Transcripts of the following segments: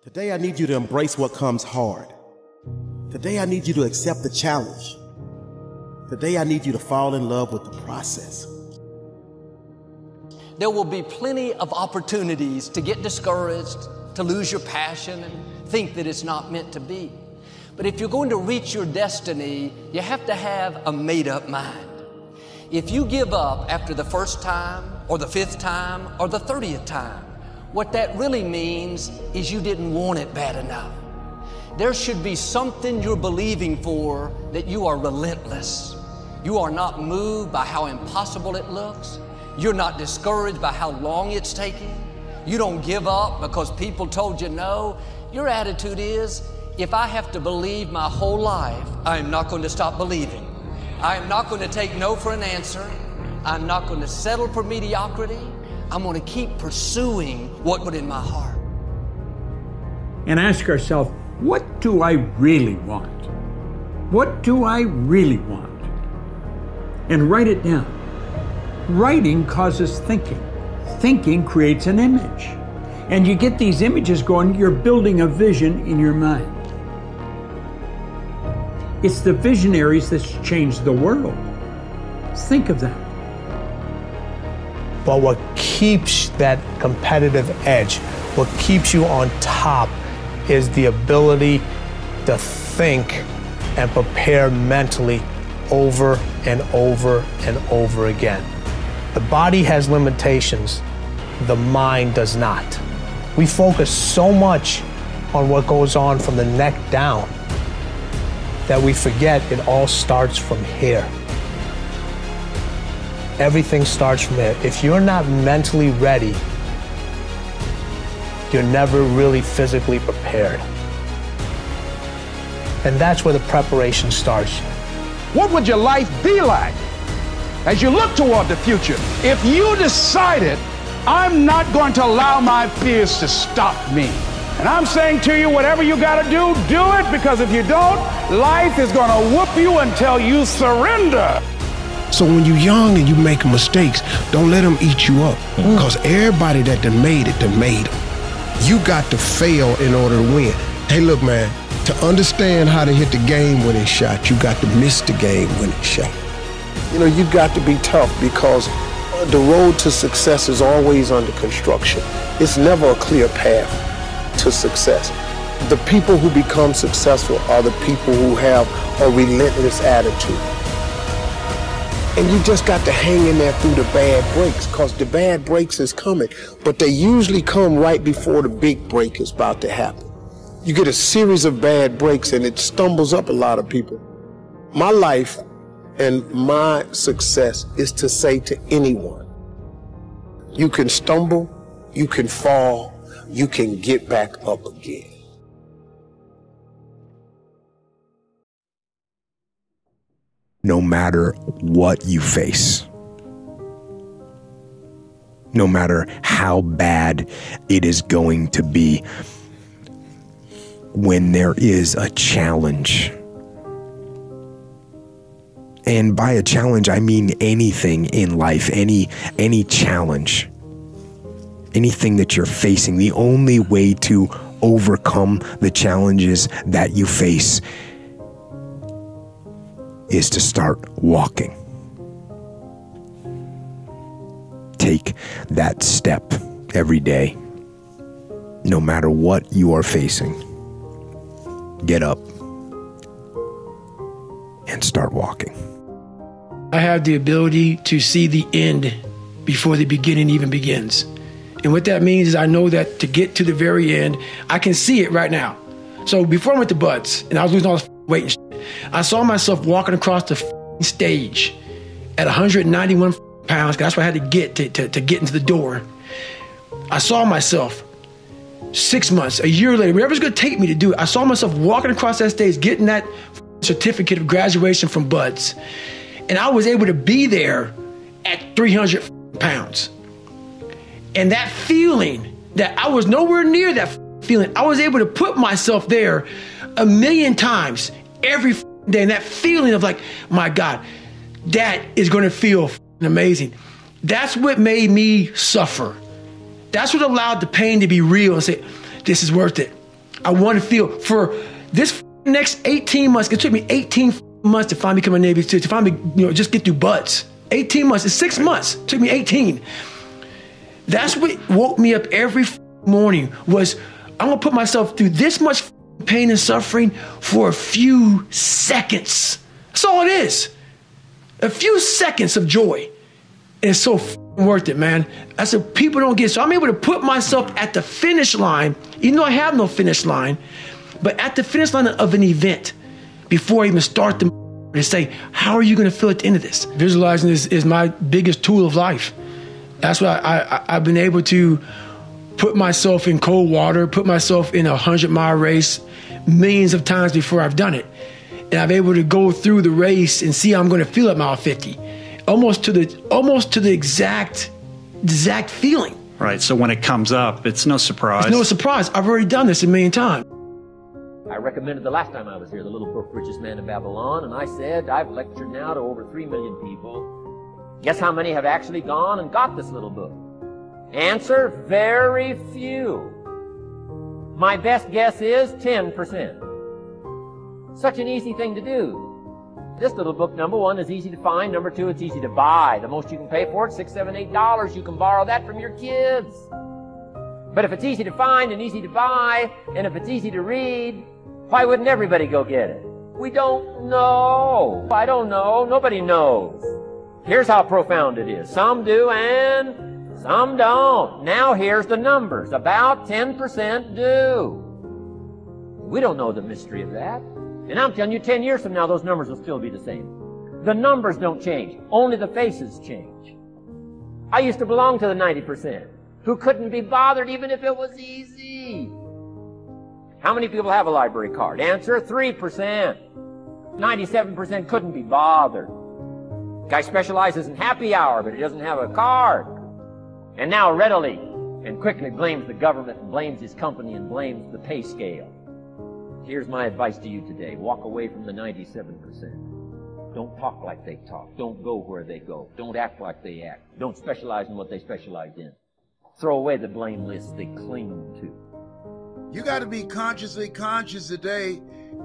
Today I need you to embrace what comes hard. Today I need you to accept the challenge. Today I need you to fall in love with the process. There will be plenty of opportunities to get discouraged, to lose your passion and think that it's not meant to be. But if you're going to reach your destiny, you have to have a made-up mind. If you give up after the first time or the 5th time or the 30th time, what that really means is you didn't want it bad enough. There should be something you're believing for that you are relentless. You are not moved by how impossible it looks. You're not discouraged by how long it's taking. You don't give up because people told you no. Your attitude is, if I have to believe my whole life, I am not going to stop believing. I am not going to take no for an answer. I'm not going to settle for mediocrity. I'm going to keep pursuing what was in my heart. And ask ourselves, what do I really want? What do I really want? And write it down. Writing causes thinking. Thinking creates an image. And you get these images going, you're building a vision in your mind. It's the visionaries that's changed the world. Think of that. But what keeps that competitive edge, what keeps you on top, is the ability to think and prepare mentally over and over and over again. The body has limitations, the mind does not. We focus so much on what goes on from the neck down that we forget it all starts from here. Everything starts from here. If you're not mentally ready, you're never really physically prepared. And that's where the preparation starts. What would your life be like as you look toward the future if you decided, I'm not going to allow my fears to stop me? And I'm saying to you, whatever you got to do it, because if you don't, life is going to whoop you until you surrender. So when you're young and you make mistakes, don't let them eat you up. Because everybody that done made it, you got to fail in order to win. Hey, look, man, to understand how to hit the game-winning shot, you got to miss the game-winning shot. You know, you got to be tough because the road to success is always under construction. It's never a clear path to success. The people who become successful are the people who have a relentless attitude. And you just got to hang in there through the bad breaks, because the bad breaks is coming, but they usually come right before the big break is about to happen. You get a series of bad breaks and it stumbles up a lot of people. My life and my success is to say to anyone, you can stumble, you can fall, you can get back up again. No matter what you face, no matter how bad it is going to be, when there is a challenge, and by a challenge I mean anything in life, any challenge, anything that you're facing, the only way to overcome the challenges that you face is to start walking. Take that step every day, no matter what you are facing. Get up and start walking. I have the ability to see the end before the beginning even begins. And what that means is I know that to get to the very end, I can see it right now. So before I went to Buds and I was losing all this weight and shit, I saw myself walking across the stage at 191 pounds. That's what I had to get to get into the door. I saw myself 6 months, a year later, whatever it's going to take me to do it. I saw myself walking across that stage, getting that certificate of graduation from Buds. And I was able to be there at 300 pounds. And that feeling that I was nowhere near that feeling, I was able to put myself there 1,000,000 times every day. And that feeling of like, my God, that is going to feel amazing. That's what made me suffer. That's what allowed the pain to be real and say, this is worth it. I want to feel for this next 18 months. It took me 18 months to finally become a Navy SEAL, to finally, just get through buds. 18 months. It's 6 months. It took me 18. That's what woke me up every morning was I'm going to put myself through this much pain and suffering for a few seconds. That's all it is. A few seconds of joy. And it's so worth it, man. That's what people don't get. So I'm able to put myself at the finish line, even though I have no finish line, but at the finish line of an event before I even start to say, how are you going to feel at the end of this? Visualizing is my biggest tool of life. That's why I've been able to put myself in cold water, put myself in a 100-mile race millions of times before I've done it. And I'm able to go through the race and see how I'm going to feel at mile 50. Almost to the exact feeling. Right, so when it comes up, it's no surprise. It's no surprise. I've already done this a million times. I recommended the last time I was here, the little book, Richest Man in Babylon, and I said, I've lectured now to over 3 million people. Guess how many have actually gone and got this little book? Answer, very few. My best guess is 10%. Such an easy thing to do. This little book, number one, is easy to find. Number two, it's easy to buy. The most you can pay for it, $6, $7, $8. You can borrow that from your kids. But if it's easy to find and easy to buy, and if it's easy to read, why wouldn't everybody go get it? We don't know. I don't know. Nobody knows. Here's how profound it is. Some do and some don't. Now here's the numbers. About 10% do. We don't know the mystery of that. And I'm telling you, 10 years from now, those numbers will still be the same. The numbers don't change. Only the faces change. I used to belong to the 90% who couldn't be bothered even if it was easy. How many people have a library card? Answer, 3%. 97% couldn't be bothered. Guy specializes in happy hour, but he doesn't have a card. And now readily and quickly blames the government and blames his company and blames the pay scale. Here's my advice to you today. Walk away from the 97%. Don't talk like they talk. Don't go where they go. Don't act like they act. Don't specialize in what they specialize in. Throw away the blame list they cling to. You got to be consciously conscious today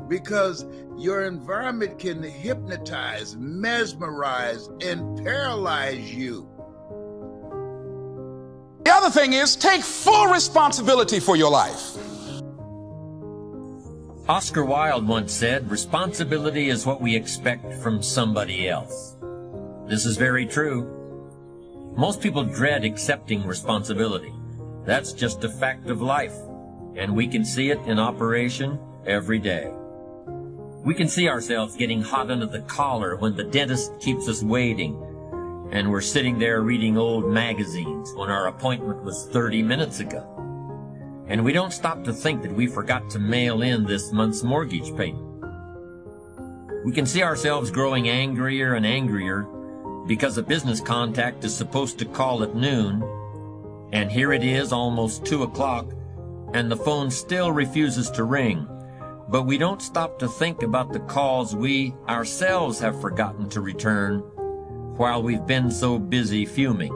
because your environment can hypnotize, mesmerize, and paralyze you. The other thing is, take full responsibility for your life. Oscar Wilde once said, responsibility is what we expect from somebody else. This is very true. Most people dread accepting responsibility. That's just a fact of life, and we can see it in operation every day. We can see ourselves getting hot under the collar when the dentist keeps us waiting, and we're sitting there reading old magazines when our appointment was 30 minutes ago. And we don't stop to think that we forgot to mail in this month's mortgage payment. We can see ourselves growing angrier and angrier because a business contact is supposed to call at noon, and here it is almost 2 o'clock, and the phone still refuses to ring. But we don't stop to think about the calls we ourselves have forgotten to return while we've been so busy fuming.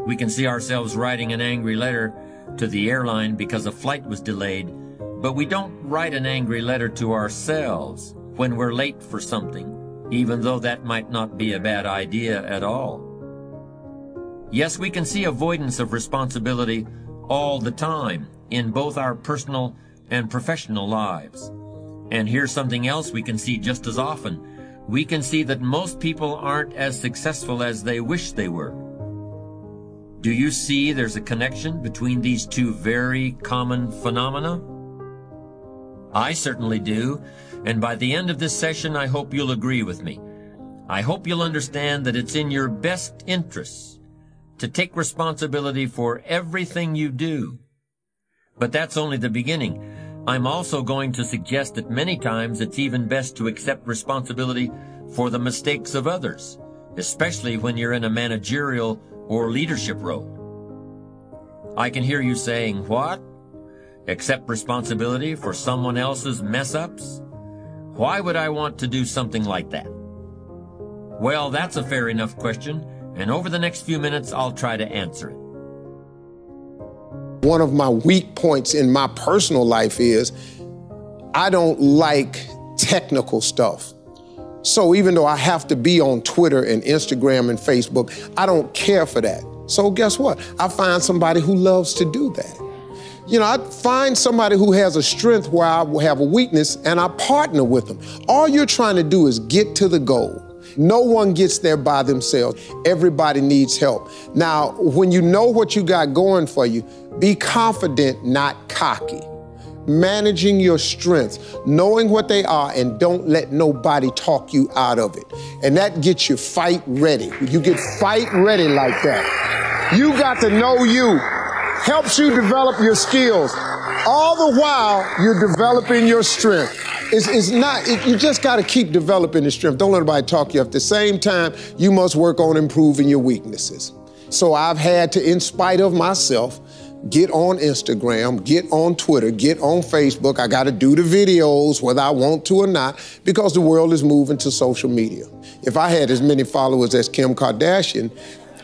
We can see ourselves writing an angry letter to the airline because a flight was delayed, but we don't write an angry letter to ourselves when we're late for something, even though that might not be a bad idea at all. Yes, we can see avoidance of responsibility all the time in both our personal and professional lives. And here's something else we can see just as often. We can see that most people aren't as successful as they wish they were. Do you see there's a connection between these two very common phenomena? I certainly do, and by the end of this session, I hope you'll agree with me. I hope you'll understand that it's in your best interests to take responsibility for everything you do. But that's only the beginning. I'm also going to suggest that many times it's even best to accept responsibility for the mistakes of others, especially when you're in a managerial or leadership role. I can hear you saying, what? Accept responsibility for someone else's mess-ups? Why would I want to do something like that? Well, that's a fair enough question, and over the next few minutes, I'll try to answer it. one of my weak points in my personal life is I don't like technical stuff. So even though I have to be on Twitter and Instagram and Facebook, I don't care for that. So guess what? I find somebody who loves to do that. You know, I find somebody who has a strength where I have a weakness, and I partner with them. All you're trying to do is get to the goal. No one gets there by themselves. Everybody needs help. Now, when you know what you got going for you, be confident, not cocky. Managing your strengths, knowing what they are, and don't let nobody talk you out of it. And that gets you fight ready. You get fight ready like that. You got to know you. Helps you develop your skills. All the while, you're developing your strength. You just got to keep developing the strength. Don't let anybody talk you. At the same time, you must work on improving your weaknesses. So I've had to, in spite of myself, get on Instagram, get on Twitter, get on Facebook. I got to do the videos whether I want to or not, because the world is moving to social media. If I had as many followers as Kim Kardashian,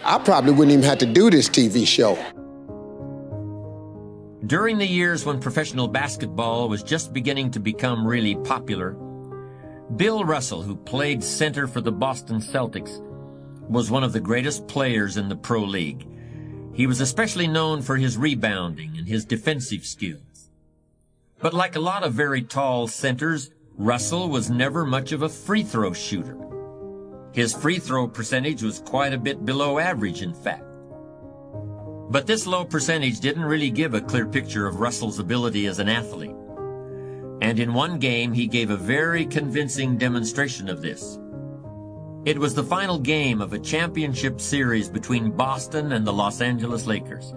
I probably wouldn't even have to do this TV show. During the years when professional basketball was just beginning to become really popular, Bill Russell, who played center for the Boston Celtics, was one of the greatest players in the pro league. He was especially known for his rebounding and his defensive skills. But like a lot of very tall centers, Russell was never much of a free throw shooter. His free throw percentage was quite a bit below average, in fact. But this low percentage didn't really give a clear picture of Russell's ability as an athlete. And in one game, he gave a very convincing demonstration of this. It was the final game of a championship series between Boston and the Los Angeles Lakers.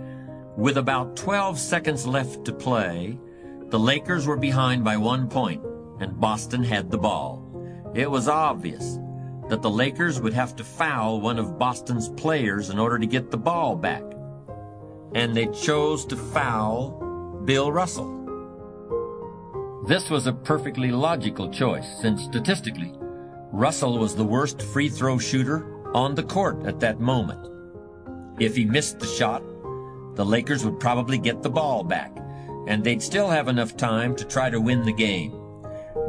With about 12 seconds left to play, the Lakers were behind by 1 point, and Boston had the ball. It was obvious that the Lakers would have to foul one of Boston's players in order to get the ball back. And they chose to foul Bill Russell. This was a perfectly logical choice, since statistically, Russell was the worst free throw shooter on the court at that moment. If he missed the shot, the Lakers would probably get the ball back, and they'd still have enough time to try to win the game.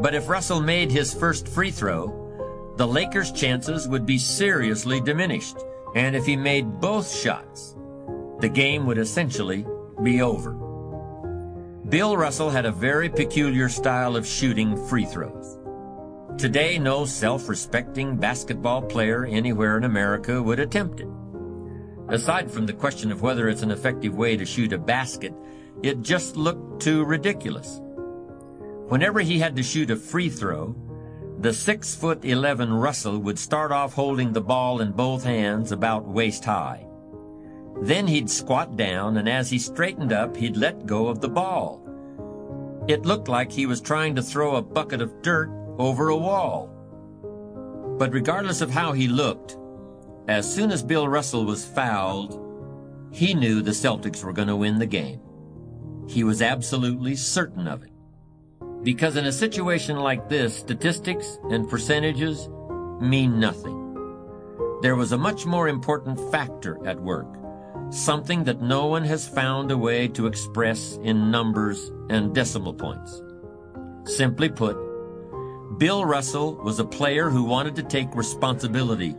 But if Russell made his first free throw, the Lakers' chances would be seriously diminished, and if he made both shots, the game would essentially be over. Bill Russell had a very peculiar style of shooting free throws. Today, no self-respecting basketball player anywhere in America would attempt it. Aside from the question of whether it's an effective way to shoot a basket, it just looked too ridiculous. Whenever he had to shoot a free throw, the 6'11" Russell would start off holding the ball in both hands about waist high. Then he'd squat down, and as he straightened up, he'd let go of the ball. It looked like he was trying to throw a bucket of dirt over a wall. But regardless of how he looked, as soon as Bill Russell was fouled, he knew the Celtics were going to win the game. He was absolutely certain of it. Because in a situation like this, statistics and percentages mean nothing. There was a much more important factor at work. Something that no one has found a way to express in numbers and decimal points. Simply put, Bill Russell was a player who wanted to take responsibility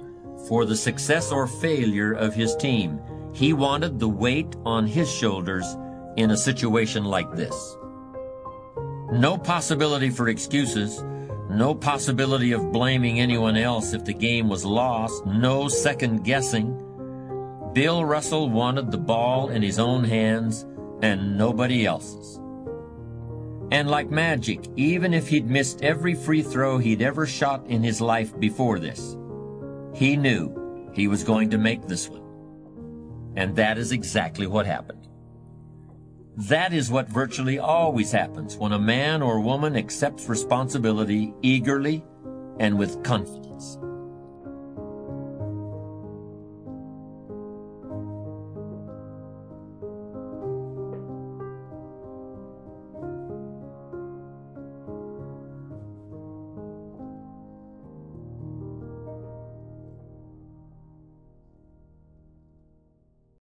for the success or failure of his team. He wanted the weight on his shoulders in a situation like this. No possibility for excuses, no possibility of blaming anyone else if the game was lost, no second guessing. Bill Russell wanted the ball in his own hands and nobody else's. And like magic, even if he'd missed every free throw he'd ever shot in his life before this, he knew he was going to make this one. And that is exactly what happened. That is what virtually always happens when a man or woman accepts responsibility eagerly and with confidence.